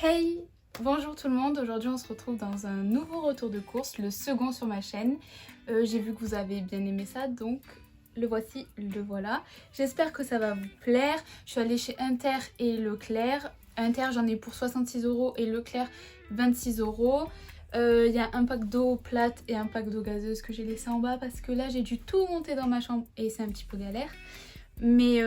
Hey! Bonjour tout le monde, aujourd'hui on se retrouve dans un nouveau retour de course, le second sur ma chaîne. J'ai vu que vous avez bien aimé ça, donc le voici, le voilà. J'espère que ça va vous plaire. Je suis allée chez Inter et Leclerc. Inter j'en ai pour 66 € et Leclerc 26 €. Il y a un pack d'eau plate et un pack d'eau gazeuse que j'ai laissé en bas parce que là j'ai dû tout monter dans ma chambre et c'est un petit peu galère. Mais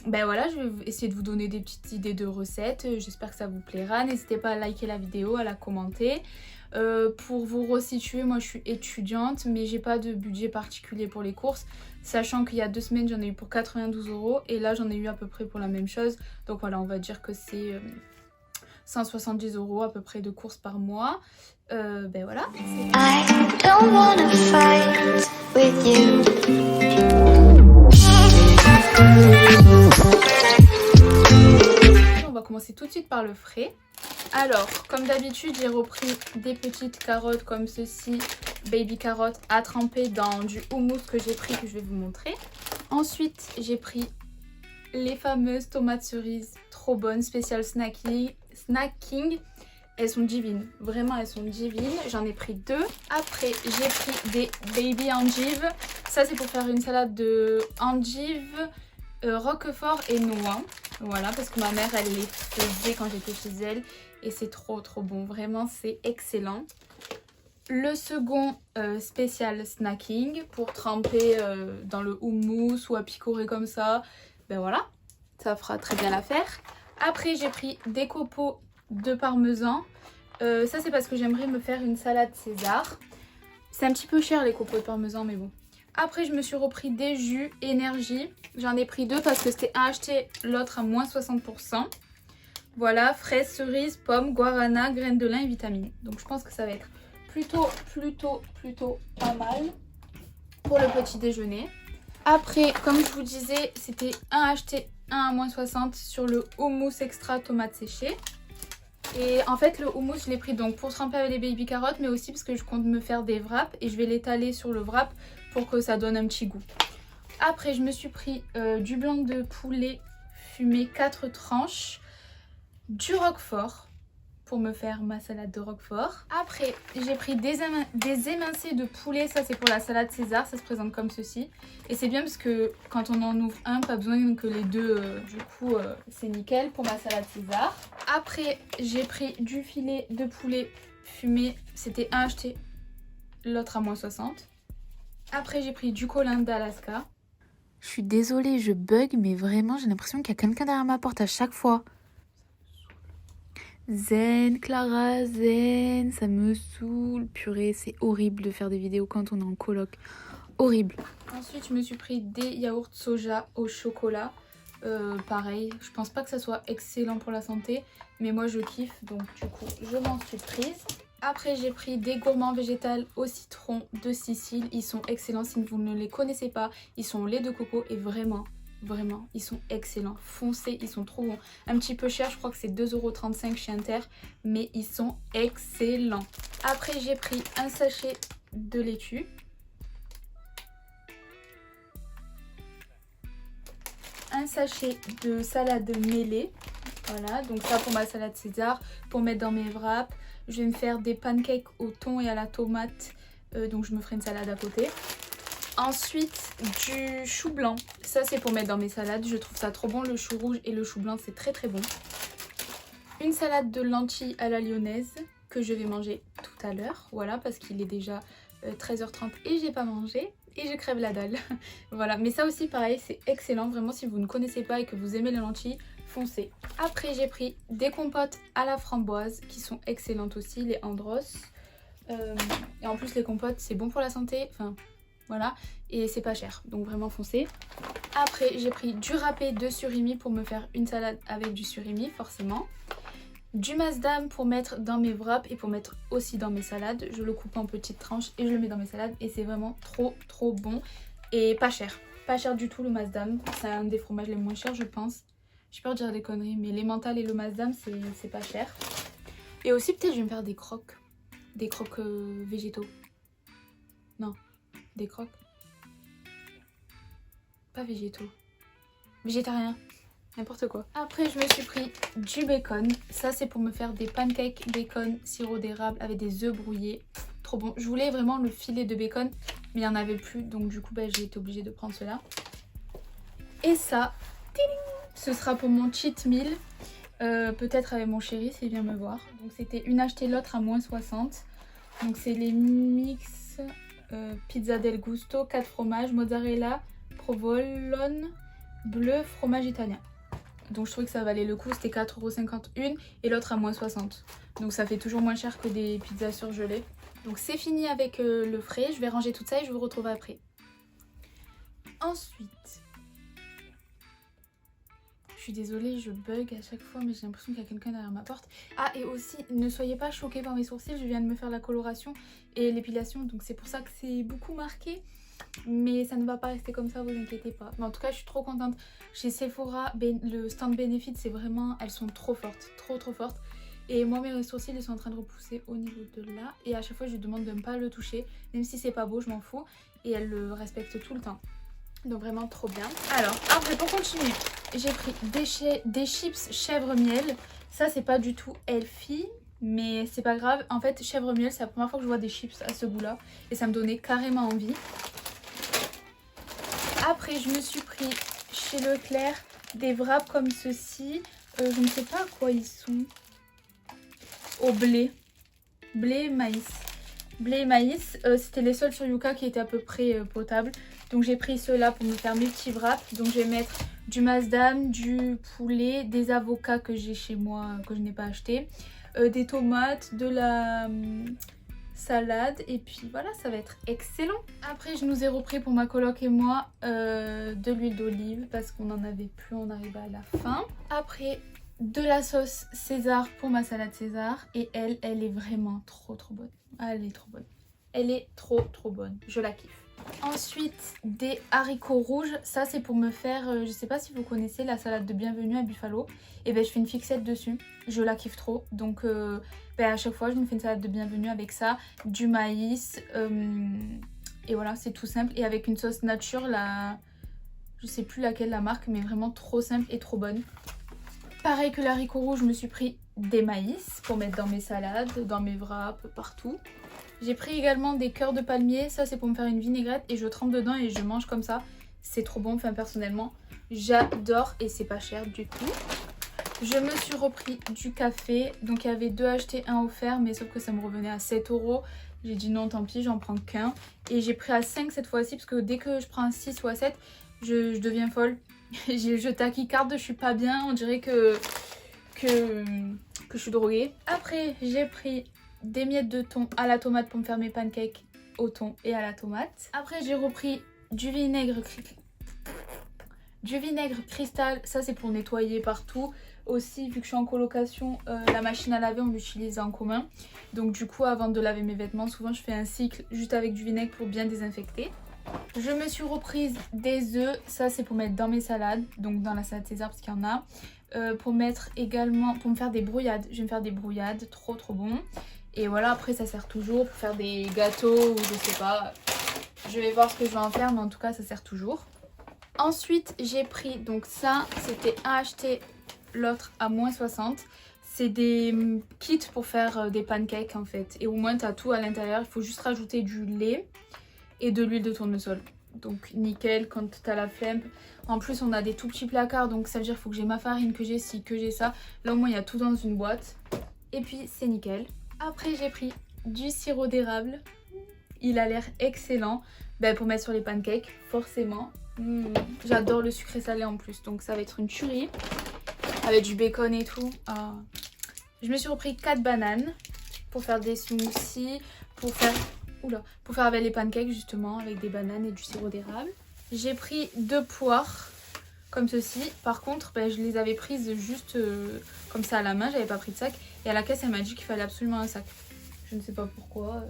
ben voilà, je vais essayer de vous donner des petites idées de recettes. J'espère que ça vous plaira. N'hésitez pas à liker la vidéo, à la commenter. Pour vous resituer, moi je suis étudiante, mais j'ai pas de budget particulier pour les courses. Sachant qu'il y a 2 semaines, j'en ai eu pour 92 € et là j'en ai eu à peu près pour la même chose. Donc voilà, on va dire que c'est 170 € à peu près de courses par mois. Ben voilà. I don't wanna fight with you. On va commencer tout de suite par le frais. Alors, comme d'habitude, j'ai repris des petites carottes comme ceci, baby carottes, à tremper dans du houmous que j'ai pris, que je vais vous montrer. Ensuite, j'ai pris les fameuses tomates cerises, trop bonnes, spécial snacking. Elles sont divines, vraiment elles sont divines. J'en ai pris 2. Après, j'ai pris des baby endives. Ça, c'est pour faire une salade de endives, roquefort et noix. Voilà, parce que ma mère, elle les faisait quand j'étais chez elle. Et c'est trop bon, vraiment c'est excellent. Le second spécial snacking pour tremper dans le houmous ou à picorer comme ça. Ben voilà, ça fera très bien l'affaire. Après, j'ai pris des copeaux de parmesan. Ça c'est parce que j'aimerais me faire une salade César. C'est un petit peu cher les copeaux de parmesan, mais bon. Après, je me suis repris des jus énergie. J'en ai pris 2 parce que c'était un acheté, l'autre à moins 60%. Voilà, fraises, cerises, pommes, guarana, graines de lin et vitamines. Donc je pense que ça va être plutôt pas mal pour le petit déjeuner. Après, comme je vous disais, c'était un acheté, un à moins 60 sur le houmous extra tomates séchées. Et en fait, le houmous, je l'ai pris donc pour tremper avec les baby carottes, mais aussi parce que je compte me faire des wraps et je vais l'étaler sur le wrap pour que ça donne un petit goût. Après, je me suis pris du blanc de poulet fumé 4 tranches, du roquefort pour me faire ma salade de roquefort. Après, j'ai pris des émincés de poulet, ça c'est pour la salade César, ça se présente comme ceci. Et c'est bien parce que quand on en ouvre un, pas besoin que les deux, du coup c'est nickel pour ma salade César. Après, j'ai pris du filet de poulet fumé, c'était un acheté, l'autre à moins 60. Après, j'ai pris du colin d'Alaska. Je suis désolée, je bug, mais vraiment j'ai l'impression qu'il y a quelqu'un derrière ma porte à chaque fois. Zen, Clara, zen, ça me saoule. Purée, c'est horrible de faire des vidéos quand on est en coloc. Horrible. Ensuite, je me suis pris des yaourts soja au chocolat. Pareil, je pense pas que ça soit excellent pour la santé, mais moi je kiffe, donc du coup, je m'en suis prise. Après, j'ai pris des gourmands végétales au citron de Sicile. Ils sont excellents si vous ne les connaissez pas. Ils sont au lait de coco et vraiment, ils sont excellents. Foncés, ils sont trop bons. Un petit peu cher, je crois que c'est 2,35 € chez Inter, mais ils sont excellents. Après, j'ai pris un sachet de laitue. Un sachet de salade mêlée. Voilà, donc ça pour ma salade César, pour mettre dans mes wraps. Je vais me faire des pancakes au thon et à la tomate, donc je me ferai une salade à côté. Ensuite, du chou blanc. Ça, c'est pour mettre dans mes salades. Je trouve ça trop bon, le chou rouge et le chou blanc, c'est très bon. Une salade de lentilles à la lyonnaise que je vais manger tout à l'heure. Voilà, parce qu'il est déjà 13h30 et j'ai pas mangé. Et je crève la dalle. Voilà, mais ça aussi pareil, c'est excellent. Vraiment, si vous ne connaissez pas et que vous aimez les lentilles, foncez. Après, j'ai pris des compotes à la framboise qui sont excellentes aussi, les Andros. Et en plus, les compotes, c'est bon pour la santé. Enfin, voilà. Et c'est pas cher, donc vraiment foncez. Après, j'ai pris du râpé de surimi pour me faire une salade avec du surimi, forcément. Du masdam pour mettre dans mes wraps et pour mettre aussi dans mes salades. Je le coupe en petites tranches et je le mets dans mes salades et c'est vraiment trop bon et pas cher. Pas cher du tout le masdam, c'est un des fromages les moins chers je pense. J'ai peur de dire des conneries mais l'emmental et le masdam c'est pas cher. Et aussi peut-être je vais me faire des crocs végétaux. Non, des crocs. Pas végétaux. Végétariens. n'importe quoi. Après je me suis pris du bacon. Ça c'est pour me faire des pancakes bacon sirop d'érable avec des œufs brouillés. Trop bon. Je voulais vraiment le filet de bacon mais il n'y en avait plus. Donc du coup j'ai été obligée de prendre cela. Et ça, ce sera pour mon cheat meal. Peut-être avec mon chéri s'il vient me voir. Donc c'était une achetée l'autre à moins 60. Donc c'est les mix pizza del gusto, 4 fromages, mozzarella, provolone, bleu, fromage italien. Donc je trouvais que ça valait le coup, c'était 4,51 € et l'autre à moins 60. Donc ça fait toujours moins cher que des pizzas surgelées. Donc c'est fini avec le frais, je vais ranger tout ça et je vous retrouve après. Ensuite, je suis désolée, je bug à chaque fois mais j'ai l'impression qu'il y a quelqu'un derrière ma porte. Ah et aussi, ne soyez pas choqués par mes sourcils, je viens de me faire la coloration et l'épilation donc c'est pour ça que c'est beaucoup marqué. Mais ça ne va pas rester comme ça, vous inquiétez pas. Mais en tout cas, je suis trop contente. Chez Sephora, le stand Benefit, c'est vraiment... Elles sont trop fortes, trop fortes. Et moi, mes sourcils, ils sont en train de repousser au niveau de là. Et à chaque fois, je lui demande de ne pas le toucher. Même si c'est pas beau, je m'en fous. Et elle le respecte tout le temps. Donc vraiment trop bien. Alors, après, pour continuer, j'ai pris des chips chèvre miel. Ça, c'est pas du tout healthy. Mais c'est pas grave. En fait, chèvre miel, c'est la première fois que je vois des chips à ce goût-là. Et ça me donnait carrément envie. Après, je me suis pris chez Leclerc des wraps comme ceci. Je ne sais pas à quoi ils sont. Au blé. Blé, maïs. Blé et maïs. C'était les seuls sur Yuka qui étaient à peu près potables. Donc j'ai pris ceux-là pour me faire mes petits wraps. Donc je vais mettre du masdam, du poulet, des avocats que j'ai chez moi, que je n'ai pas acheté. Des tomates, de la... salade et puis voilà, ça va être excellent. Après je nous ai repris pour ma coloc et moi de l'huile d'olive parce qu'on n'en avait plus, on arrivait à la fin. Après de la sauce César pour ma salade César et elle est vraiment trop bonne. Elle est trop bonne. Elle est trop bonne, je la kiffe. Ensuite des haricots rouges, ça c'est pour me faire, je sais pas si vous connaissez la salade de bienvenue à Buffalo. Et ben je fais une fixette dessus, je la kiffe trop. Donc à chaque fois je me fais une salade de bienvenue avec ça, du maïs. Et voilà, c'est tout simple. Et avec une sauce nature, je sais plus laquelle la marque, mais vraiment trop simple et trop bonne. Pareil que l'haricot rouge, je me suis pris des maïs pour mettre dans mes salades, dans mes wraps, partout. J'ai pris également des cœurs de palmier, ça c'est pour me faire une vinaigrette et je trempe dedans et je mange comme ça. C'est trop bon, enfin personnellement j'adore et c'est pas cher du tout. Je me suis repris du café, donc il y avait 2 achetés, 1 offert, mais sauf que ça me revenait à 7 €. J'ai dit non tant pis, j'en prends qu'un. Et j'ai pris à 5 cette fois-ci parce que dès que je prends un 6 ou à 7, je deviens folle. Je tachycarde, je suis pas bien, on dirait que je suis droguée. Après j'ai pris des miettes de thon à la tomate pour me faire mes pancakes au thon et à la tomate. Après j'ai repris du vinaigre cristal, ça c'est pour nettoyer partout. Aussi vu que je suis en colocation, la machine à laver on l'utilise en commun. Donc du coup avant de laver mes vêtements, souvent je fais un cycle juste avec du vinaigre pour bien désinfecter. Je me suis reprise des œufs, ça c'est pour mettre dans mes salades, donc dans la salade César parce qu'il y en a. Pour mettre également, pour me faire des brouillades, je vais me faire des brouillades, trop bon. Et voilà, après ça sert toujours pour faire des gâteaux ou je sais pas. Je vais voir ce que je vais en faire mais en tout cas ça sert toujours. Ensuite j'ai pris, donc ça c'était un acheté, l'autre à moins 60. C'est des kits pour faire des pancakes en fait. Et au moins tu as tout à l'intérieur, il faut juste rajouter du lait et de l'huile de tournesol. Donc nickel quand tu as la flemme. En plus on a des tout petits placards donc ça veut dire qu'il faut que j'ai ma farine, que j'ai ci, que j'ai ça. Là au moins il y a tout dans une boîte. Et puis c'est nickel. Après j'ai pris du sirop d'érable. Il a l'air excellent pour mettre sur les pancakes forcément. J'adore le sucré salé en plus donc ça va être une tuerie. Avec du bacon et tout. Ah. Je me suis repris 4 bananes pour faire des smoothies, pour faire avec les pancakes justement, avec des bananes et du sirop d'érable. J'ai pris 2 poires comme ceci. Par contre, je les avais prises juste comme ça à la main, j'avais pas pris de sac. Et à la caisse, elle m'a dit qu'il fallait absolument un sac. Je ne sais pas pourquoi.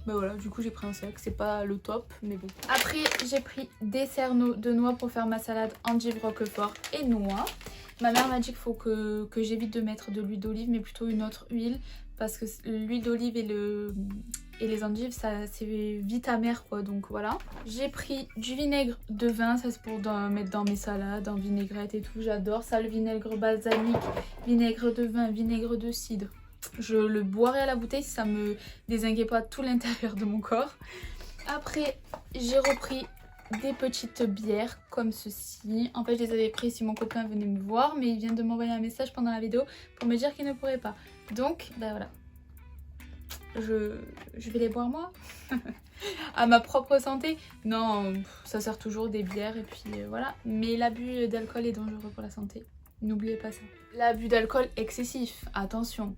Voilà, du coup j'ai pris un sac, c'est pas le top, mais bon. Après, j'ai pris des cerneaux de noix pour faire ma salade endive, roquefort et noix. Ma mère m'a dit qu'il faut que j'évite de mettre de l'huile d'olive, mais plutôt une autre huile. parce que l'huile d'olive et les endives ça c'est vite amer quoi, donc voilà. J'ai pris du vinaigre de vin, ça c'est pour mettre dans mes salades, en vinaigrette et tout, j'adore ça, le vinaigre balsamique, vinaigre de vin, vinaigre de cidre. Je le boirai à la bouteille si ça me dézingue pas tout l'intérieur de mon corps. Après j'ai repris des petites bières comme ceci. En fait je les avais pris si mon copain venait me voir, mais il vient de m'envoyer un message pendant la vidéo pour me dire qu'il ne pourrait pas. Donc ben voilà, je vais les boire moi. À ma propre santé. Non, ça sert toujours des bières et puis voilà. Mais l'abus d'alcool est dangereux pour la santé. N'oubliez pas ça. L'abus d'alcool excessif, attention.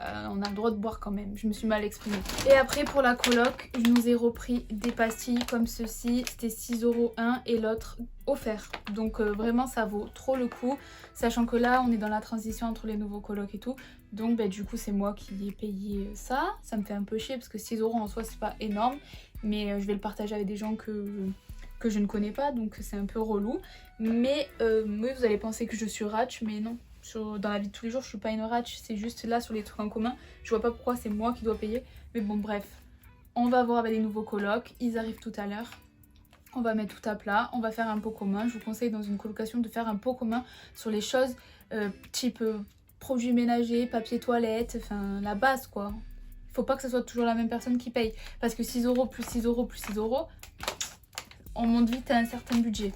On a le droit de boire quand même, je me suis mal exprimée. Et après pour la coloc, je nous ai repris des pastilles comme ceci, c'était 6,1 € et l'autre offert. Donc vraiment ça vaut trop le coup, sachant que là on est dans la transition entre les nouveaux colocs et tout. Donc bah, du coup c'est moi qui ai payé ça, ça me fait un peu chier parce que 6 € en soi c'est pas énorme. Mais je vais le partager avec des gens que je ne connais pas, donc c'est un peu relou. Mais vous allez penser que je suis ratch, mais non. Dans la vie de tous les jours je suis pas une ratch, c'est juste là sur les trucs en commun, je vois pas pourquoi c'est moi qui dois payer, mais bon bref, on va voir avec les nouveaux colocs, ils arrivent tout à l'heure, on va mettre tout à plat, on va faire un pot commun. Je vous conseille dans une colocation de faire un pot commun sur les choses type produits ménagers, papier toilette, enfin la base quoi. Il faut pas que ce soit toujours la même personne qui paye, parce que 6 € plus 6 € plus 6 €, on monte vite à un certain budget.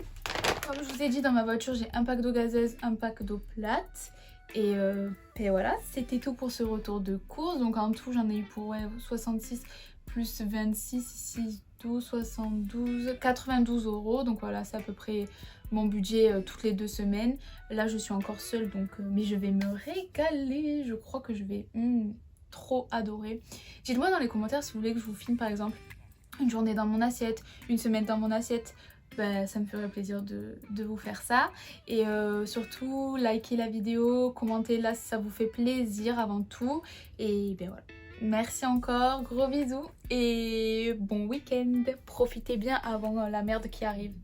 Comme je vous ai dit, dans ma voiture j'ai un pack d'eau gazeuse, un pack d'eau plate. Et voilà, c'était tout pour ce retour de course. Donc en tout j'en ai eu pour 66 plus 26, ici 12, 72, 92 €. Donc voilà, c'est à peu près mon budget toutes les 2 semaines. Là je suis encore seule, donc mais je vais me régaler. Je crois que je vais trop adorer. Dites-moi dans les commentaires si vous voulez que je vous filme par exemple une journée dans mon assiette, une semaine dans mon assiette. Ben, ça me ferait plaisir de vous faire ça. Et surtout, likez la vidéo, commentez là si ça vous fait plaisir avant tout. Et ben voilà. Merci encore, gros bisous et bon week-end. Profitez bien avant la merde qui arrive.